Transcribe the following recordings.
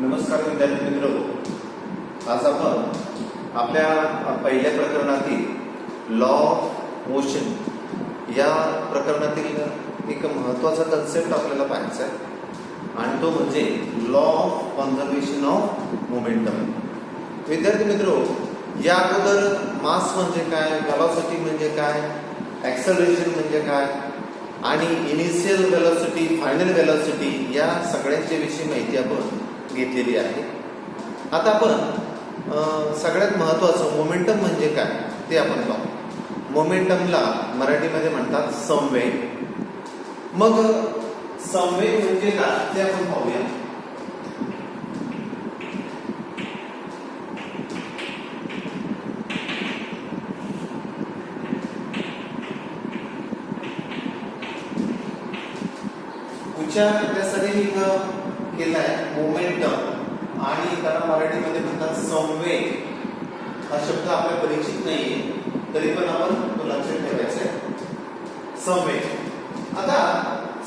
नमस्कार विद्यार्थी मित्र, आज आपण आपल्या पहिल्या प्रकरणातील लॉ ऑफ मोशन या प्रकरणातील एक महत्त्वाचा कन्सेप्ट आपल्याला पाहायचा आहे आणि तो म्हणजे law of conservation of momentum. विद्यार्थी मित्र, या अगोदर मास म्हणजे काय, व्हेलॉसिटी म्हणजे काय, ॲक्सेलरेशन म्हणजे काय आणि इनिशियल व्हेलॉसिटी, फायनल व्हेलॉसिटी या सगळ्यांच्या विषयी माहिती आपण घेतलेली आहे. आता आपण सगळ्यात महत्त्वाचं मोमेंटम म्हणजे काय ते आपण पाहू. मोमेंटमला मराठीमध्ये म्हणतात संवेग. मग संवेग म्हणजे काय ते आपण पाहूया. उच्चार त्यासाठी मी केलाय मोमेंटम आणि त्याला मराठीमध्ये म्हणतात संवेग. हा शब्द आपल्या परिचित नाहीये तरी पण आपण तो लक्षात ठेवायचा आहे. संवेग. आता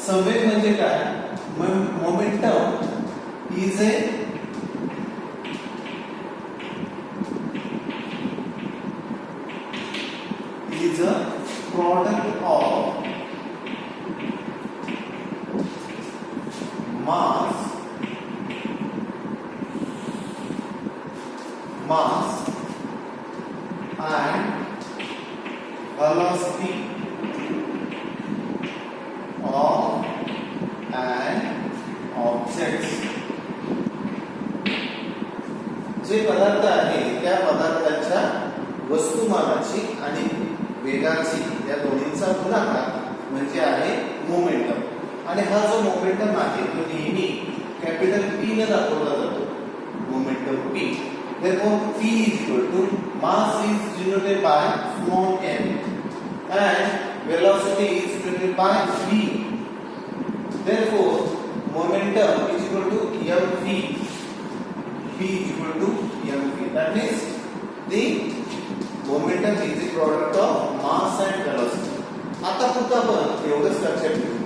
संवेग म्हणजे काय? Momentum is a product of mass and velocity of an object. जे पदार्थ आहे त्या पदार्थाच्या वस्तुमानाची आणि वेगाची या दोन्हींचा गुणाकार म्हणजे आहे मोमेंटम. आणि हा जो मोमेंटम आहे तो नेहमी कॅपिटल P ने दाखवला जातो. Momentum P. Therefore, P is equal to mass is denoted by small m and velocity is denoted by v. Therefore, momentum is equal to mv. P is equal to mv. That means the momentum is the product of mass and velocity. आता फक्त आपण एवढंच लक्षात ठेवू.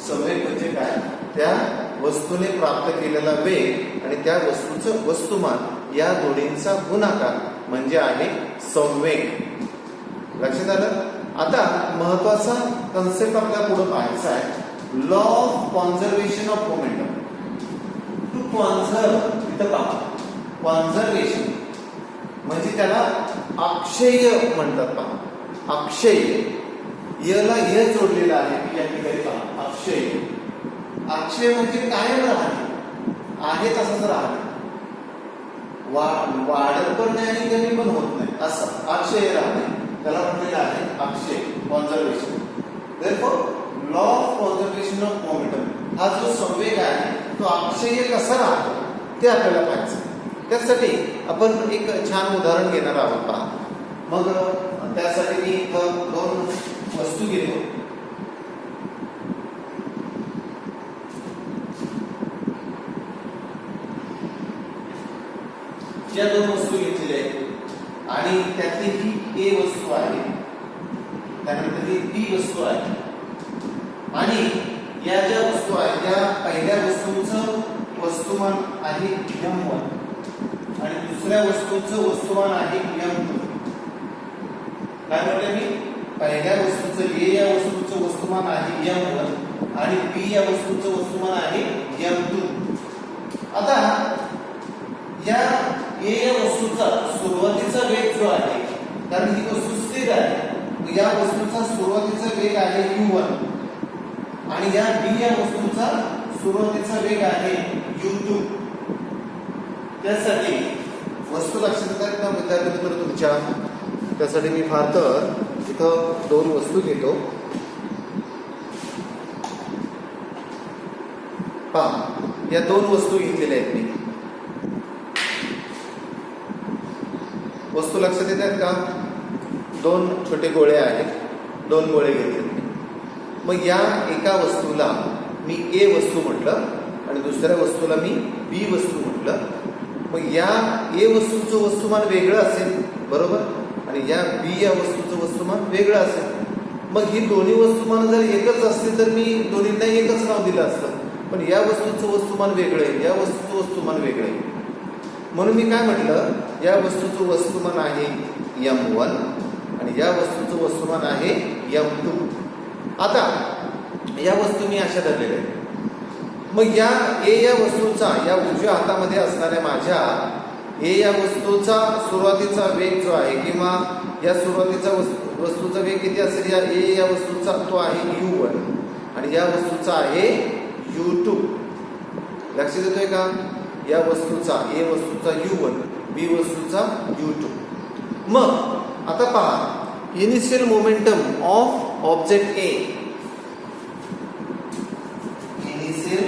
संवेग म्हणजे काय? त्या वस्तूने प्राप्त केलेला वेग आणि त्या वस्तूचं वस्तुमान या दोन्हींचा गुणाकार म्हणजे आहे संवेग. लक्षात आलं? आता महत्वाचा कन्सेप्ट आपल्याला पुढे पाहायचा आहे. Law of conservation of momentum. To conserve, इथं पहा, कॉन्झर्वेशन म्हणजे त्याला अक्षय म्हणतात. पहा, अक्षय याला हे जोडलेलं आहे की या ठिकाणी पहा, अक्षय. अक्षय म्हणजे कायम राहणे, आहे तसंच राहणे, वाढत पण नाही आणि कमी पण होत नाही, असं अक्षय राहणे त्याला म्हटलेलं आहे अक्षय, conservation. Therefore, law of conservation of momentum हा जो संवेग आहे तो अक्षय कसा राहतो ते आपल्याला पाहायचं. त्यासाठी आपण एक छान उदाहरण घेणार आहोत. पहा, मग त्यासाठी मी इथं दोन वस्तू घेतो. या दोन वस्तू घेतलेल्या आहेत आणि त्यातली ही A वस्तू आहे, त्यानंतर ही B वस्तू आहे आणि या ज्या वस्तू आहेत त्या पहिल्या वस्तूचं वस्तुमान आहे m1 आणि दुसऱ्या वस्तूचं वस्तुमान आहे m2. काय म्हटलं मी? पहिल्या वस्तूचं A या वस्तूचं वस्तुमान आहे m1 आणि B या वस्तूचं वस्तुमान आहे m2. आता या A या वस्तूचा सुरुवातीचा वेग जो आहे, कारण ही वस्तू स्थिर आहे, या वस्तूचा सुरुवातीचा वेग आहे u1 आणि या B या वस्तूचा सुरुवातीचा वेग आहे u2. त्यासाठी वस्तू लक्षात येतात का विद्यार्थी मित्र तुमच्या? त्यासाठी मी फार तर इथं दोन वस्तू घेतो. पहा, या दोन वस्तू घेतलेल्या आहेत मी. वस्तू लक्षात येतात का? दोन छोटे गोळे आहेत, दोन गोळे घेतले. मग या एका वस्तूला मी A वस्तू म्हटलं आणि दुसऱ्या वस्तूला मी B वस्तू म्हटलं. मग या A वस्तूचं वस्तुमान वेगळं असेल, बरोबर, आणि या B या वस्तूचं वस्तुमान वेगळं असेल. मग ही दोन्ही वस्तुमान जर एकच असतील तर मी दोन्हींना एकच नाव दिलं असतं. पण या वस्तूचं वस्तुमान वेगळं आहे, या वस्तूचं वस्तुमान वेगळं आहे. म्हणून मी काय म्हटलं, या वस्तूचं वस्तुमान आहे m1 आणि या वस्तूचं वस्तुमान आहे m2. आता या वस्तू मी अशा धरलेल्या आहेत. मग या ए या वस्तूचा, या उजव्या हातामध्ये असणाऱ्या माझ्या ए या वस्तूचा सुरुवातीचा वेग जो आहे, किंवा या सुरुवातीचा वस्तूचा वेग किती असेल, या ए या वस्तूचा तो आहे u1 आणि या वस्तूचा आहे u2. लक्षात येतोय का? या वस्तूचा, ए वस्तूचा u1, बी वस्तूचा u2. मग आता पहा, initial momentum of object A, initial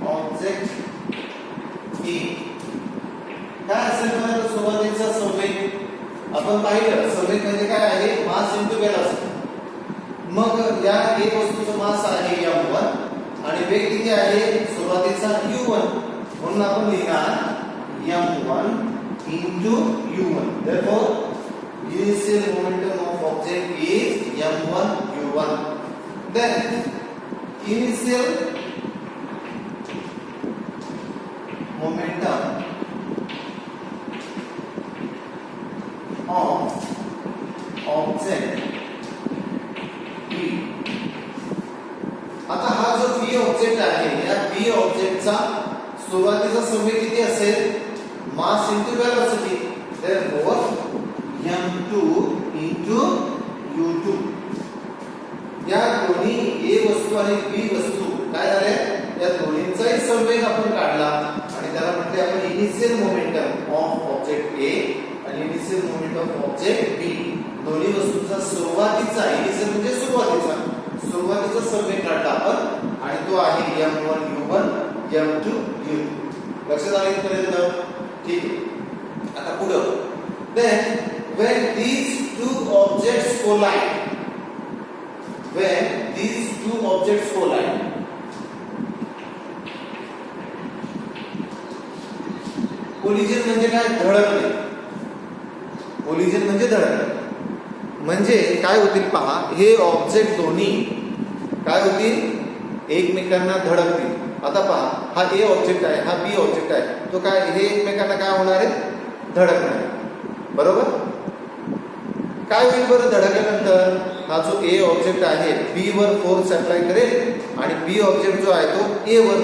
object A काय असेल बरं? सुरुवातीचा संवेग आपण पाहिलं. संवेग म्हणजे काय आहे? Mass into velocity. मग या ए वस्तूचं मास आहे m1 आणि वेग किती आहे? सुरुवातीचा u1. म्हणून आपण लिहिणार m1 into u1. therefore initial momentum of object is m1 u1. then initial momentum of object B. आता हा जो B ऑब्जेक्ट आहे, या B ऑब्जेक्टचा सुरुवातीचा संवेग किती असेल? Mass into velocity. therefore m2 into u2. या दोन्ही ए वस्तू आणि बी वस्तू काय झाले? या दोन्हींचाही संवेग आपण काढला आणि त्याला म्हटले आपण इनिशियल मोमेंटम ऑफ ऑब्जेक्ट ए आणि इनिशियल मोमेंटम ऑफ ऑब्जेक्ट बी. दोन्ही वस्तूंचा सुरुवातीचा, इनिशियल म्हणजे सुरुवातीचा संवेग काढला आपण आणि तो आहे m1 u1 m2 u2. लक्षात आलं इथपर्यंत? ठीक आहे. आता पुढं, then when these two objects collide, when these two objects collide, collision म्हणजे काय? धडकणे. कोलिजन म्हणजे धडकणे. म्हणजे काय होतील पहा, हे ऑब्जेक्ट दोन्ही काय होतील? एकमेकांना धडकतील. आता पहा, हा ए ऑब्जेक्ट आहे, हा बी ऑब्जेक्ट आहे, तो काय, हे एकमेकांना काय होणार आहे? धडकणार. बरोबर? काय होईल बरं धडकल्यानंतर? हा जो ए ऑब्जेक्ट आहे बी वर फोर्स अप्लाय करेल आणि बी ऑब्जेक्ट जो आहे तो ए वर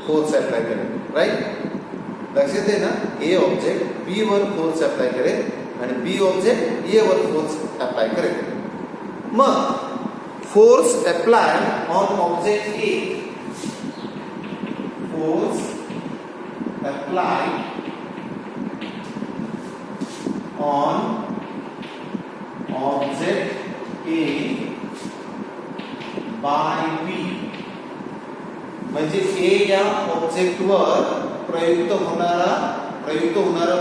फोर्स अप्लाय करेल. राईट? लक्षात आहे ना? ए ऑब्जेक्ट बी वर फोर्स अप्लाय करेल आणि बी ऑब्जेक्ट ए वर फोर्स अप्लाय करेल. मग force apply on object A, force apply on object A by B म्हणजे ए या ऑब्जेक्टवर प्रयुक्त होणारा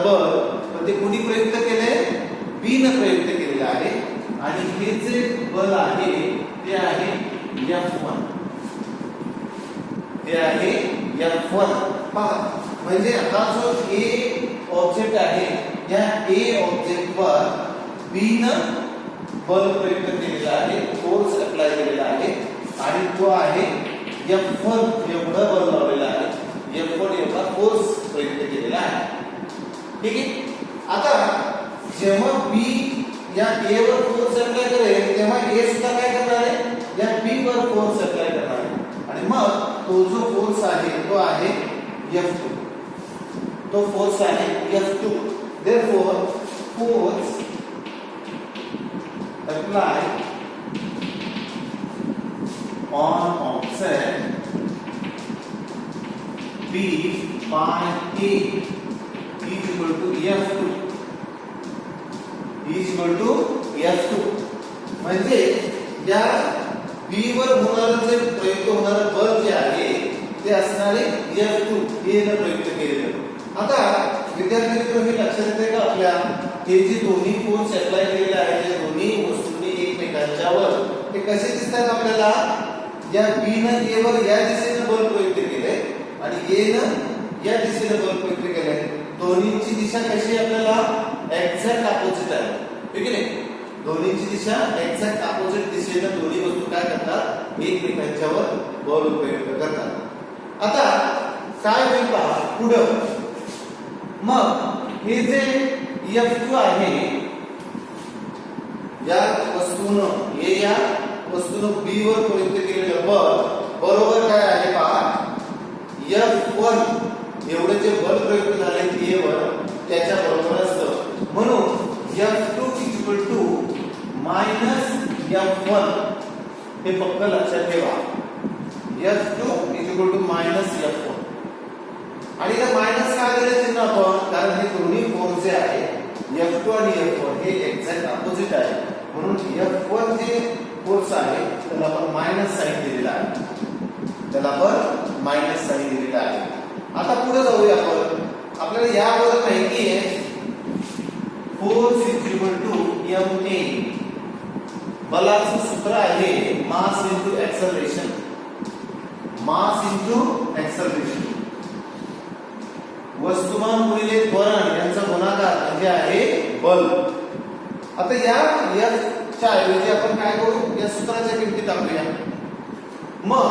बल, पण ते कोणी प्रयुक्त केले? बी न प्रयुक्त केलेलं आहे आणि हे जे बल आहे ते आहे F1. ते आहे F1. पहा, म्हणजे हा जो ए ऑब्जेक्ट आहे, या ए ऑब्जेक्टवर बी न बल प्रयुक्त केलेला आहे, फोर्स अप्लाय केलेला आहे आणि तो आहे F1 एवढा बल लावलेला आहे, F1 एवढा फोर्स प्रयुक्त केलेला आहे. ठीक आहे. आता जेव्हा बी या ए वर फोर्स अप्लाय करेल तेव्हा ए सुद्धा काय करणार आहे? या बी वर फोर्स अप्लाय करणार आहे आणि मग तो जो फोर्स आहे तो आहे F2. तो फोर्स आहे F2. therefore force applied on object B by A is equal to F2. is equal to F2. म्हणजे या B वर होणारं जे प्रयुक्त होणारं बल जे आहे ते असणारे F2 हे न प्रयुक्त केलेलं. आता विद्यार्थी मित्रांनो, हे लक्षात येते का आपल्या, हे जे दोन्ही फोर्स अप्लाय केलेले आहेत त्या दोन्ही वस्तूंनी एकमेकांच्यावर, ते कसे दिसतात आपल्याला? या B न A वर या दिशेने बल प्रयुक्त केले आणि A न या दिशेने बल प्रयुक्त केले. दोन्हींची दिशा कशी आपल्याला एक्झॅक्ट अपोजिट आहे. ठीक आहे. दोन्हीची दिशा एक्झॅक्ट अपोजिट दिशेने दोन्ही वस्तू काय करतात, एकमेकांच्यावर बल प्रयोग करतात. आता काय होईल पहा पुढं. मग हे जे F2 आहे या वस्तूनं हे या वस्तूनं B वर प्रयुक्त केलेलं बल बरोबर काय आहे पहा, F1 एवढे जे बल प्रयुक्त झाले A वर त्याच्या बरोबर असतं. म्हणून F2 -F1 हे फक्त लक्षात ठेवा. F2 -F1 आणि इथे मायनस का दिले चिन्ह आपण, कारण हे दोन्ही फोर्स जे आहे F2 आणि F1 हे एक्झॅक्ट अपोजिट आहे. म्हणून F1 जे फोर्स आहे त्याला आपण मायनस साइन दिलेला आहे, त्याला आपण मायनस साइन दिलेला आहे. आता पुढे जाऊया आपण. आपल्याला यावर माहिती आहे फोर्स ma. बलाचं सूत्र आहे mass into acceleration. Mass into acceleration, वस्तुमान गुणिले त्वरण यांचा गुणाकार म्हणजे आहे बल. आता या F च्या ऐवजी आपण काय करू, या सूत्राच्या किमती टाकूया. मग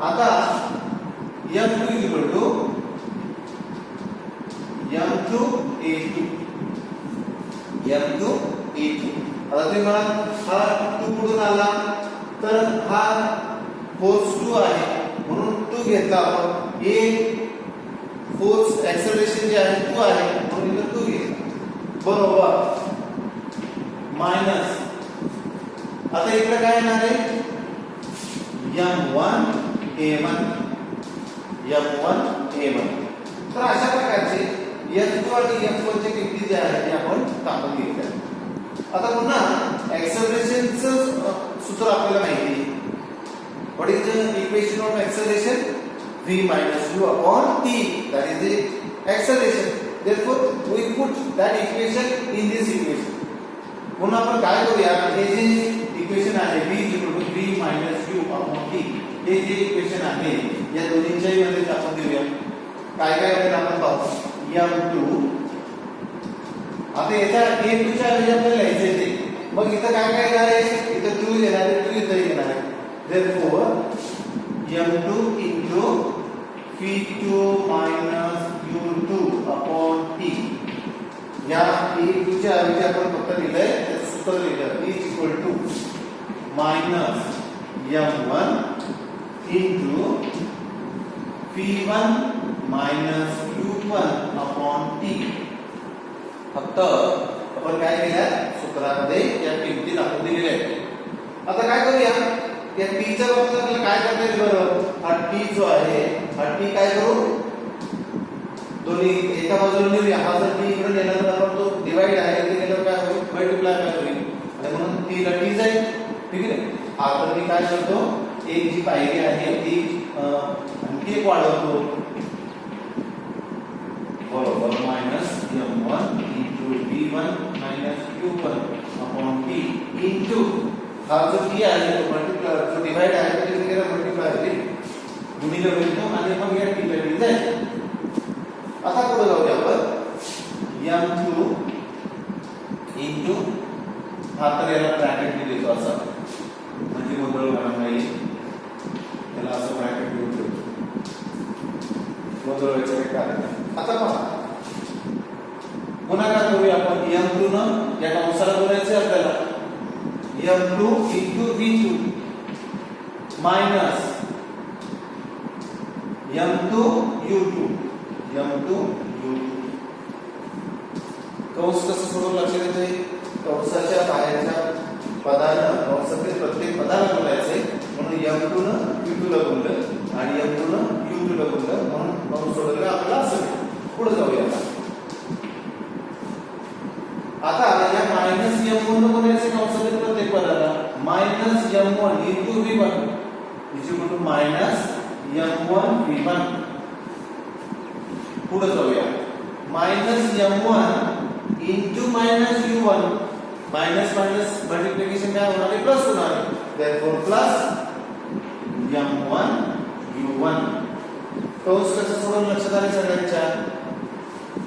आता F2 m2 a2. आता तुम्ही मला हा 2 कुठून आला, तर हा फोर्स 2 आहे म्हणून 2 घेतला आपण. ए फोर्स एक्सेलरेशन जे आहे 2 आहे म्हणून इथे 2 घेतला बरोबर. मायनस आता इकडे काय येणार आहे m1 a1. तर अशा प्रकारचे F2 आणि F1 चे किमती जे आहेत ते आपण टाकून घेतल्या. आता पुन्हा एक्सेलरेशनचं सूत्र आपल्याला माहिती आहे. What is the equation of acceleration, v minus u upon t, that is the acceleration. Therefore we put that equation in this equation. पुन्हा आपण काय करूया, हे जे इक्वेशन आहे v minus u upon t, हे जे इक्वेशन आहे या दोन्हीच्याही मध्ये टाकून देऊया. काय काय होईल आपण पाहू. m2 आता याच्या a2 च्या ऐवजी आपल्याला लिहायचे ते, मग इथं काय काय येणार आहे, इथं 2 येणार आहे, 2 इथं येणार आहे. Therefore m2 into v2 minus u2 upon t. या a2 च्या ऐवजी आपण फक्त लिहिलंय त्याचं सूत्र लिहिलं is equal to minus m1 into v1 minus u1 upon t. फक्त आपण काय केलं, सूत्रामध्ये या किमती दाखवून दिलेल्या आहेत. आता काय करूया, या t च्या बाबतीत आपल्याला काय करता येईल बरं, हा t जो आहे हा t काय करू, दोन्ही एका बाजूला नेऊया. हा जर t इकडे नेला तर आपण तो डिवाइड आहे ते केल्यावर काय होईल, मल्टिप्लाय काय होईल आणि म्हणून t ला t जाईल. ठीक आहे. आता मी काय करतो, एक जी पायरी आहे ती आणखी एक वाढवतो बरोबर minus m1 into v1 minus u1 upon t into हा जो t आहे तो मल्टिप्लाय, जो डिवाइड आहे तो तिथे मल्टिप्लाय होईल, गुणिले होईल तो आणि मग या t ला t जाईल. आता पुढे जाऊया आपण. m2 into हा तर याला ब्रॅकेट ने देतो असं, म्हणजे गोंधळ होणार नाही, त्याला असं ब्रॅकेट देऊन ठेवतो, गोंधळ व्हायचं काही कारण नाही. आता पहा गुणाकार करूया आपण. m2 न या कंसाला बोलायचे आपल्याला m2 into v2 minus m2 u2 कंस कसं सोडून लक्षात येते, कंसाच्या बाहेरच्या पदाला कंसातील प्रत्येक पदाला बोलायचे म्हणून m2 न u2 ला बोललं आणि m2 न u2 ला बोललं म्हणून कंस सोडलं आपल्याला असं. पुढे जाऊया. आता या मायनस m1 न बोलायचे कंसातील प्रत्येक पदाला minus m1 into v1 is equal to minus m1 v1. पुढे जाऊया. Minus m1 into minus u1, minus minus multiplication काय होणार आहे, प्लस होणार आहे. therefore plus m1 u1. कंस कसं सोडून लक्षात आले सगळ्यांच्या.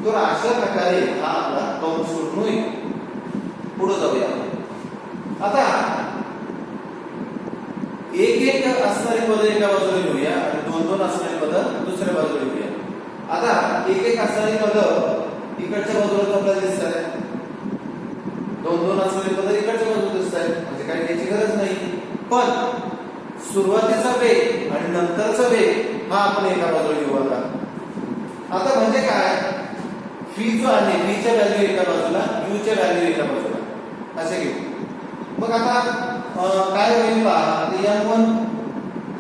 तर अशा प्रकारे हा आपला कंस सोडून होईल. पुढे जाऊया. एक एक असणारी पदं इकडच्या बाजूला आपल्याला दिसत आहेत, दोन दोन असणारी पदं इकडच्या बाजूला दिसत आहेत, म्हणजे काही घ्यायची गरज नाही. पण सुरुवातीचा वेग आणि नंतरचा वेग हा आपण एका बाजूला घेऊ. आता म्हणजे काय, v जो आहे v च्या व्हॅल्यू एका बाजूला, u च्या व्हॅल्यू एका बाजूला असे घेऊ. मग आता काय होईल पहा, m1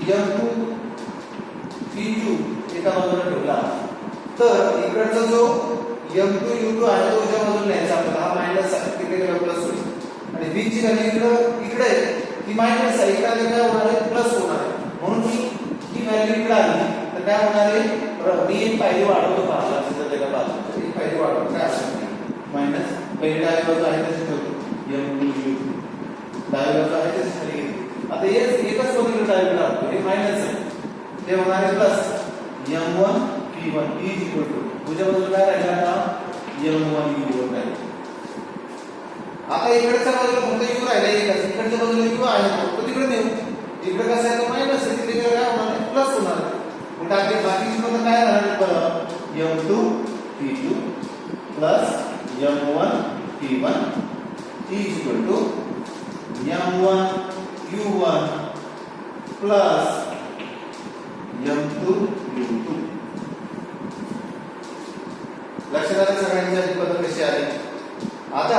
m2 v2 एका बाजूला ठेवला तर इकडचा जो m2 u2 आहे तो उजव्या बाजूला न्यायचा आपल्याला, हा मायनस आहे तिकडे गेला प्लस होईल, आणि v ची व्हॅल्यू इकडे ती मायनस आहे, इकडे काय होणार आहे प्लस होणार आहे. म्हणून ही व्हॅल्यू इकडे आली तर काय होणार आहे, मी एक पायरी वाढवतो पाहिला असेल तर बाजू एक पायरी वाढवतो काय असेल मायनस, पहिली डावी बाजू आहे तशी ठेवतो m2 u2, डावी बाजू आहे तशी खाली घेतो. आता एकच पद्धतीने डावी टाकतो, हे मायनस आहे ते होणार आहे plus m1 p1 is equal to उजव्या बाजूला काय राहिला आता m1 u1 राहिला. आता इकडच्या बाजूला फक्त u राहिला एकच, इकडच्या बाजूला u आहे तो तिकडे नेऊ, इकडे कसं आहे तो मायनस आहे तिकडे काय होणार आहे प्लस होणार आहे. मग बाकीची पद काय राहणार, m2 p2 plus m1 p1 is equal to m1 u1 plus m2 u2. लक्षात आलं सगळ्यांच्या पद्धत कशी आली. आता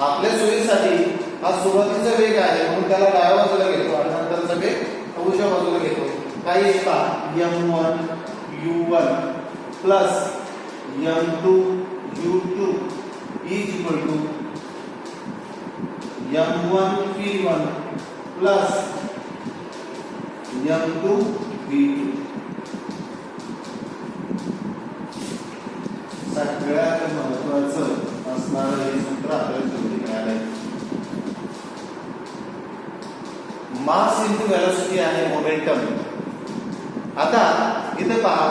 आपल्या सोयीसाठी हा सुरुवातीचा वेग आहे म्हणून त्याला डाव्या बाजूला घेतो आणि नंतरचा वेग उजव्या बाजूला घेतो. काय येईल पहा, m1 u1 plus m2 u2 is equal to m1 p1 plus m2 v2. सगळ्यात महत्त्वाचं असणारं हे सूत्र आपल्याला शेवटी मिळालंय. मास इंटू व्हेलॉसिटी आहे मोमेंटम. आता इथे पहा,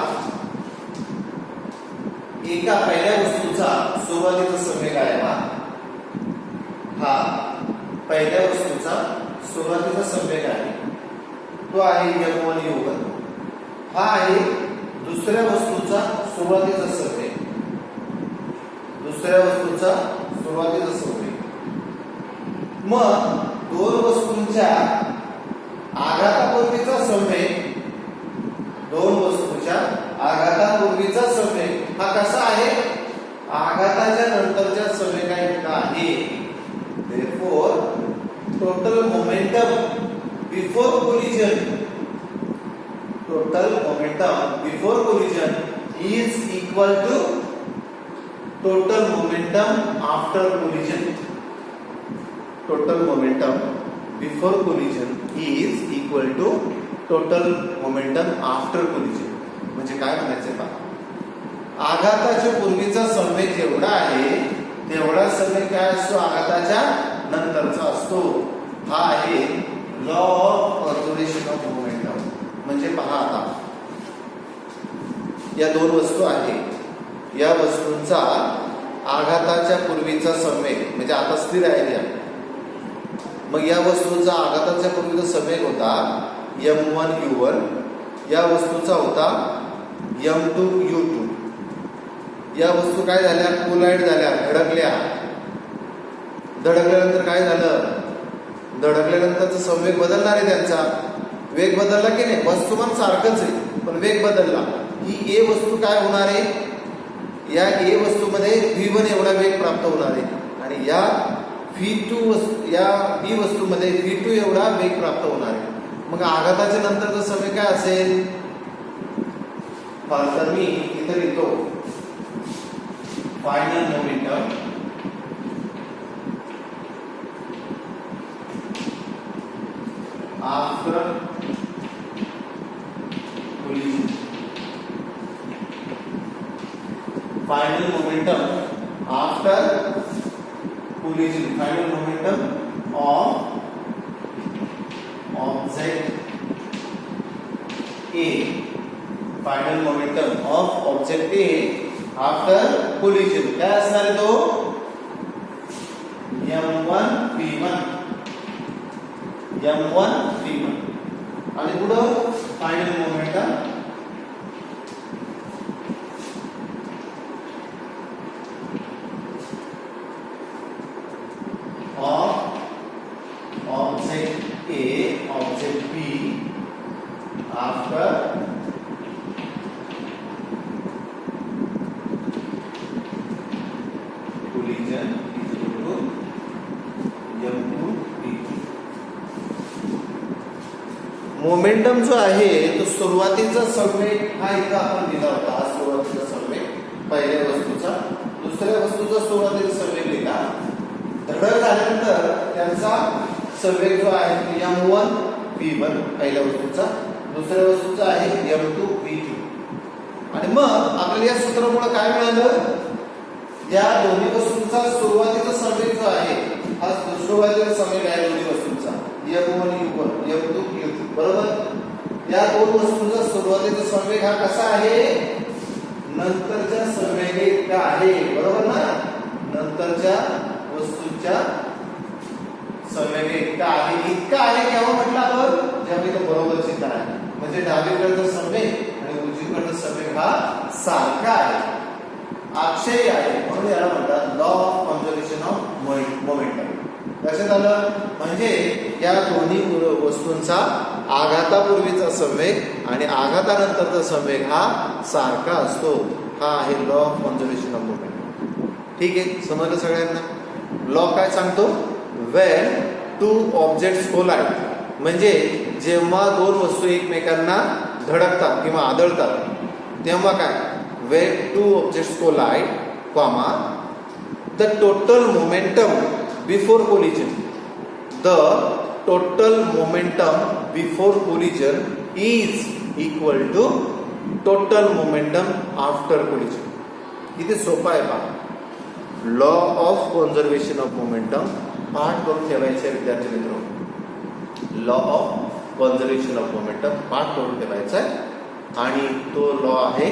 एका पहिल्या वस्तूचा सुरुवातीचा संवेग आहे हा पहिल्या वस्तूचा सुरुवातीचा संवेग आहे तो आहे m1 u1. हा आहे दुसऱ्या वस्तूचा सुरुवातीचा संवेग, दुसऱ्या वस्तूचा सुरुवातीचा संवेग. मग दोन वस्तूंच्या आघातापूर्वीचा संवेग, दोन वस्तूंच्या आघातापूर्वीचा संवेग हा कसा आहे, आघाताच्या नंतरच्या संवेगा इतका आहे. therefore total momentum before collision, total momentum before collision is equal to total momentum after collision. Total momentum before collision is equal to total momentum after collision. म्हणजे काय म्हणायचं पहा, आघाताच्या पूर्वीचा संवेग जेवढा आहे तेवढा संवेग काय असतो आघाताच्या नंतरचा असतो. हा आहे law of conservation of momentum. म्हणजे पहा, आता या दोन वस्तू आहे, या वस्तूंचा आघाताच्या पूर्वीचा संवेग म्हणजे आता स्थिर आहे या. मग या वस्तूचा आघाताच्या पूर्वीचा संवेग होता m1 u1, या वस्तूचा होता m2 u2. या वस्तू काय झाल्या, कोलाइड झाल्या, धडकल्या. धडकल्यानंतर काय झालं, धडकल्यानंतरचा संवेग बदलणार आहे, त्यांचा वेग बदलला की नाही, वस्तुमान सारखंच आहे पण वेग बदलला. ही ए वस्तू काय होणार आहे, या ए वस्तूमध्ये v1 एवढा वेग प्राप्त होणार आहे आणि या v2 या बी वस्तूमध्ये v2 एवढा वेग प्राप्त होणार आहे. मग आघाताच्या नंतरचा संवेग काय असेल, तर मी इथे लिहितो final momentum after collision. Final momentum after collision. Final momentum of object A. Final momentum of object A after collision. क्या असणार आहे तो m1 p1 आणि पुढं final momentum A, object B after collision is equal to M2 P2. Momentum जो आहे तो सुरुवातीचा संवेग हा इथं आपण दिला होता. हा सुरुवातीचा संवेग पहिल्या वस्तूचा, दुसऱ्या वस्तूचा सुरुवातीचा संवेग लिहिला. धडक झाल्यानंतर त्यांचा संवेग जो आहे तो M1 P1 पहिल्या वस्तूचा, दुसऱ्या वस्तूचा आहे M2 P2. आणि मग आपल्याला या सूत्रामुळे काय मिळालं, या दोन्ही वस्तूंचा सुरुवातीचा संवेग जो आहे हा सुरुवातीचा संवेग आहे दोन्ही वस्तूंचा M1 U1 M2 P2 बरोबर. या दोन वस्तूंचा सुरुवातीचा संवेग हा कसा आहे, नंतरच्या संवेग इतका आहे बरोबर ना. नंतरच्या वस्तूंच्या संवेग इतका आहे. इतका आहे केव्हा म्हटलं आपण, जेव्हा इथं बरोबर चिन्ह आहे, म्हणजे डावीकडचा संवेग आणि उजवीकडचा संवेग हा सारखा आहे, अक्षयी आहे, म्हणून याला म्हणतात law of conservation of momentum. लक्षात आलं. म्हणजे या दोन्ही वस्तूंचा आघातापूर्वीचा संवेग आणि आघातानंतरचा संवेग हा सारखा असतो. हा आहे law of conservation of momentum. ठीक आहे, समजलं सगळ्यांना. लॉ काय सांगतो, व्हेन टू ऑब्जेक्ट्स कोलाइड, म्हणजे जेव्हा दोन वस्तू एकमेकांना धडकतात किंवा आदळतात तेव्हा काय, when two objects collide, comma, the total momentum before collision, the total momentum before collision is equal to total momentum after collision. इथे सोपा आहे पहा. Law of conservation of momentum पाठ करून ठेवायचे विद्यार्थी मित्र. Law of conservation of momentum पाठ करून ठेवायचा आहे. आणि तो लॉ आहे,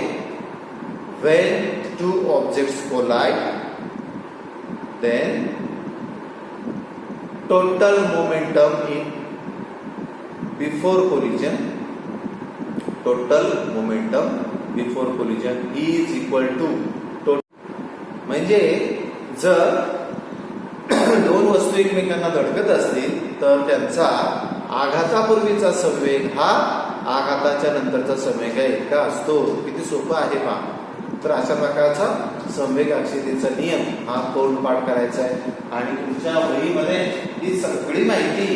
when two objects collide, then total momentum in before collision, total momentum before collision is equal to म्हणजे जर दोन वस्तू एकमेकांना धडकत असतील तर त्यांचा आघातापूर्वीचा संवेग हा आघाताच्या नंतरचा संवेग इतका असतो. किती सोपं आहे पहा. तर अशा प्रकारचा संवेग अक्षयतेचा नियम हा तोंडपाठ करायचा आहे. आणि तुमच्या वहीमध्ये ही सगळी माहिती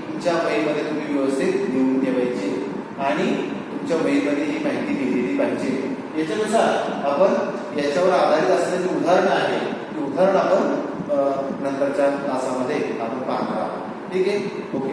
तुमच्या वहीमध्ये तुम्ही व्यवस्थित लिहून ठेवायची आणि तुमच्या वहीमध्ये ही माहिती लिहिलेली पाहिजे. याच्यानुसार आपण याच्यावर आधारित असलेली उदाहरणं आहे, ती उदाहरण आपण नंतरच्या तासामध्ये आपण पाहणार आहोत. ठीक आहे, ओके.